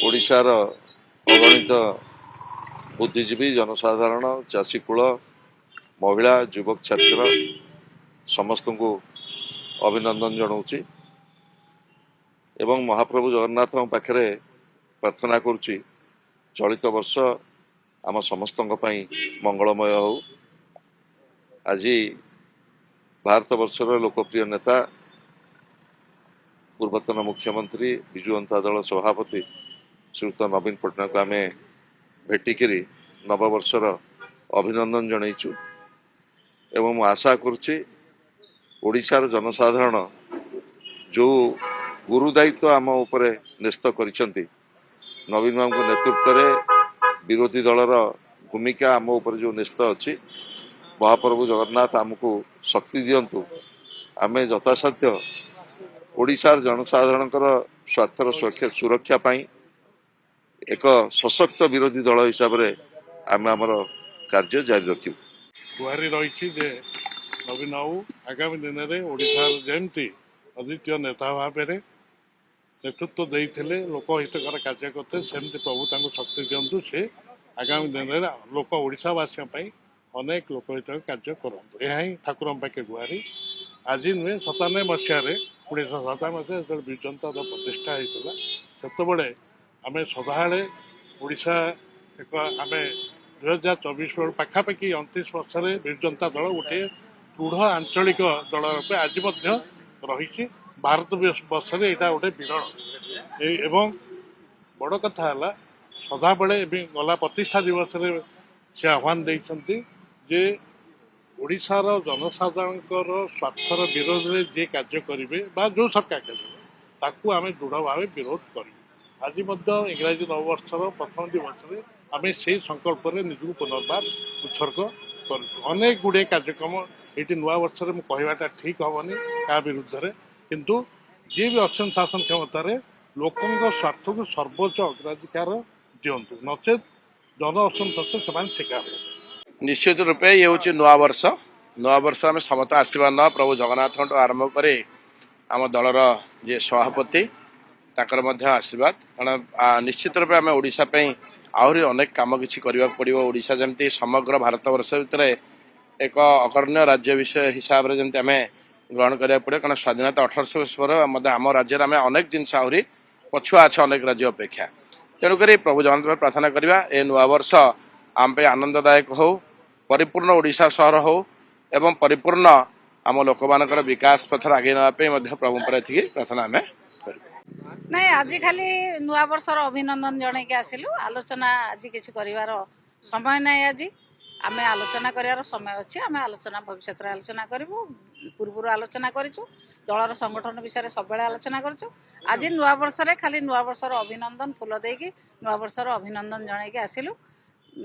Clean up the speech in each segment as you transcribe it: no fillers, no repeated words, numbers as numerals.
ओडिशार अगणित बुद्धिजीवी जनसाधारण चाषीकूल महिला युवक छात्र समस्त को अभिनंदन जनाऊँच एवं महाप्रभु जगन्नाथ पाखे प्रार्थना करुच्ची चलित वर्ष आम समस्त मंगलमय हो। आज भारत वर्षर लोकप्रिय नेता पूर्वतन मुख्यमंत्री विजु जनता दल सभापति श्रीयुक्त नवीन पट्टनायक आम भेटिकी नववर्षर अभिनंदन जनईचु एवं आशा करुच्ची ओडिशार जनसाधारण जो गुरु दायित्व आम उपरे न्यस्त करिसेंती नवीन बाबू नेतृत्व में विरोधी दलर भूमिका आम उपर जो न्यस्त अच्छी महाप्रभु जगन्नाथ आमको शक्ति दिंतु आम यथासाध्य ओडिशार जनसाधारण स्वार्थर सुरक्षा पाई एक सशक्त विरोधी दल हिसाब से आम आमर कार्य जारी रखिबु। गुहारी रही नवीन बाबू आगामी दिन में ओडिशार जमती अद्वितीय नेता भाव में नेतृत्व देते लोकहितकर कार्य करते सेमती प्रभु शक्ति दिंतु से आगामी दिन में लोक ओडिशावासी अनेक लोकहित कार्य करूँ यह ठाकुर पाखे गुहारी आज नुहे 97 मसीह 1997 मसीह जो विजु जनता दल प्रतिष्ठा होता से आम सदाबले ओडिशा एक आम 2024 पाखापाखि 29 वर्ष विजु जनता दल गोटे दृढ़ आंचलिक दल रूप आज रही भारत वर्ष में यहाँ गोटे विरल एवं बड़ कथा है सदाबले गला प्रतिष्ठा दिवस से आह्वान देते जे ओडिशार जनसाधारण स्वार्थर विरोध में जे कार्य करेंगे जो सरकार करेंगे आम दृढ़ भाव विरोध कर आज इंग्राजी नववर्षर प्रथम दिवस में आम से संकल्प निजक पुनर्बार उत्सर्ग कर अनेक गुड़े कार्यक्रम ये नुआ वर्ष में कहवाटा ठीक हेनी क्या विरुद्ध में किंतु जी भी अच्छा शासन क्षमतार लोकों स्वार्थ को सर्वोच्च अग्राधिकार दिंतु नचेत जन असंतोष से शिकार हो। निश्चित रूपे ये हूँ नुआ वर्ष आम समस्त आशीर्वाद प्रभु जगन्नाथ आरंभ करे आम दलर जे सभापति ताकर मध्य आशीर्वाद कारण निश्चित रूपे आम ओडिशा आहरी अनेक काम किसी करने पड़ो ओडिशा जमती समग्र भारत वर्ष भितर एक अग्रण्य राज्य विषय हिसाब से जमी आम ग्रहण करा पड़ो कारण स्वाधीनता 1800 वर्ष पर आम राज्य में अनेक जिनस आहरी पछुआ अच्छे अनेक राज्य अपेक्षा तेणुक प्रभु जगन्नाथ प्रार्थना करवा ए नुआ वर्ष आम आनंददायक हो परिपूर्ण ओडिशा सहर हो एवं परिपूर्ण आम लोक मानकर विकास पथर आगे नापे प्रभु पर प्रार्थना आम नहीं आज खाली नुआ वर्षर अभिनंदन जन के आसिलु आलोचना आज किसी कर समय नहीं आज आम आलोचना कर समय अच्छे आम आलोचना भविष्य आलोचना करूँ पूर्व आलोचना करूँ दलर संगठन विषय सब आलोचना करूँ आज नुआ वर्ष खाली नुआ वर्षर अभिनंदन फूल देकी नुआ वर्षर अभिनंदन जन के आसिलु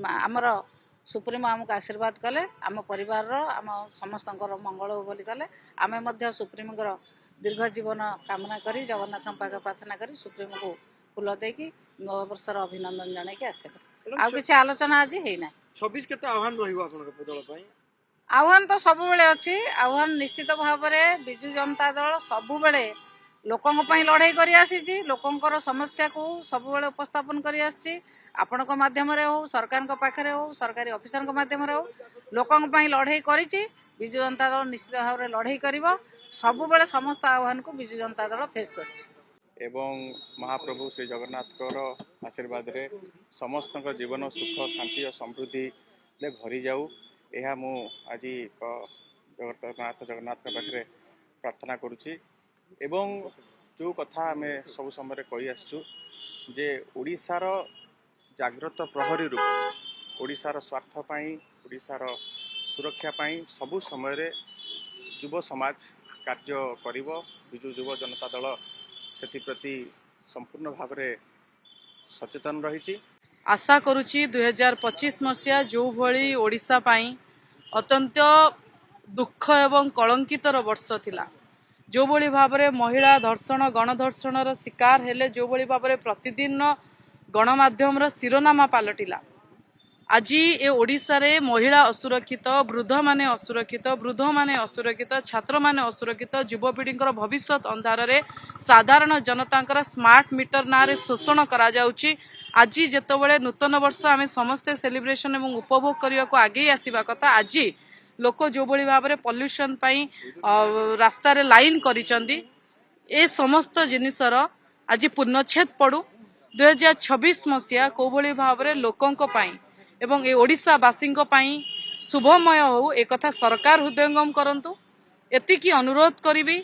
आमर सुप्रीमो आमको आशीर्वाद कले आम परिवार आम समस्त मंगल हो बोली कले आम सुप्रीमोर दीर्घ जीवन कामना करी जगन्नाथ पाखे प्रार्थना करी सुप्रीमो को फूल देकी नव वर्षर अभिनंदन जन के आसिलु आउ किसी आलोचना आज है 26 केते आह्वान दल आह्वान तो सब बेले अच्छी आह्वान निश्चित भाव में विजु जनता दल सब बेले लोकों लड़ाई कर आसी लोकंर समस्या को सब बेले उपस्थापन कर आपण माध्यम हो सरकार पाखे हो सरकारी ऑफिसर माध्यम हो लोकों लड़ाई कर विजु जनता दल निश्चित भाव में लड़ाई कर सब बेले समस्त आह्वान को विजु जनता दल फेस कर एवं महाप्रभु श्री जगन्नाथ आशीर्वाद रे समस्त जीवन सुख शांति और समृद्धि ले भरी जाऊ यह मु आज जगन्नाथ पाखे प्रार्थना करुच्ची एवं जो कथा आम सब समय कही आसचु जे ओडिशार जाग्रत प्रहरी रूप ओडिशार स्वार्थ पाई ओडिशार सुरक्षा पाई सबु समय युव समाज कार्य करिवो विजु युव जनता दल सेप्रति संपूर्ण भाव में सचेतन रही आशा करुच्ची 2025 मसीहा जो भली ओडिशा पाई अत्यंत दुख एवं कलंकितर वर्ष थिला जो भली भाव में महिला धर्षण गणधर्षण शिकार हेले जो भली भाव में प्रतिदिन गणमाध्यम शिरोनामा पलटिला আজি ଏ ଓଡ଼ିଶାରେ ମହିଳା ଅସୁରକ୍ଷିତ, ବୃଦ୍ଧମାନେ ଅସୁରକ୍ଷିତ, ବୃଦ୍ଧମାନେ ଅସୁରକ୍ଷିତ, ଛାତ୍ରମାନେ ଅସୁରକ୍ଷିତ, ଯୁବପିଢ଼ିଙ୍କର ଭବିଷ୍ୟତ ଅନ୍ଧାରରେ ସାଧାରଣ ଜନତାଙ୍କର ସ୍ମାର୍ଟ ମିଟର ନାଁରେ ଶୋଷଣ କରାଯାଉଛି। ଆଜି ଯେତେବେଳେ ନୂତନ ବର୍ଷ ଆମେ ସମସ୍ତେ ସେଲିବ୍ରେସନ ଏବଂ ଉପଭୋଗ କରିବାକୁ ଆଗେଇ ଆସିବା କଥା, ଆଜି ଲୋକ ଯେଉଁଭଳି ଭାବରେ ପଲ୍ୟୁସନ ପାଇଁ ରାସ୍ତାରେ ଲାଇନ୍ କରିଛନ୍ତି, ଏ ସମସ୍ତ ଜିନିଷର ଆଜି ପୂର୍ଣ୍ଣଚ୍ଛେଦ ପଡ଼ୁ। 2026 ମସିହା କୋଉଭଳି ଭାବରେ ଲୋକଙ୍କ ପାଇଁ ଏବଂ ଏ ଓଡ଼ିଶାବାସୀଙ୍କ ପାଇଁ ଶୁଭମୟ ହଉ, ଏ କଥା ସରକାର ହୃଦୟଙ୍ଗମ କରନ୍ତୁ। ଏତିକି ଅନୁରୋଧ କରିବି।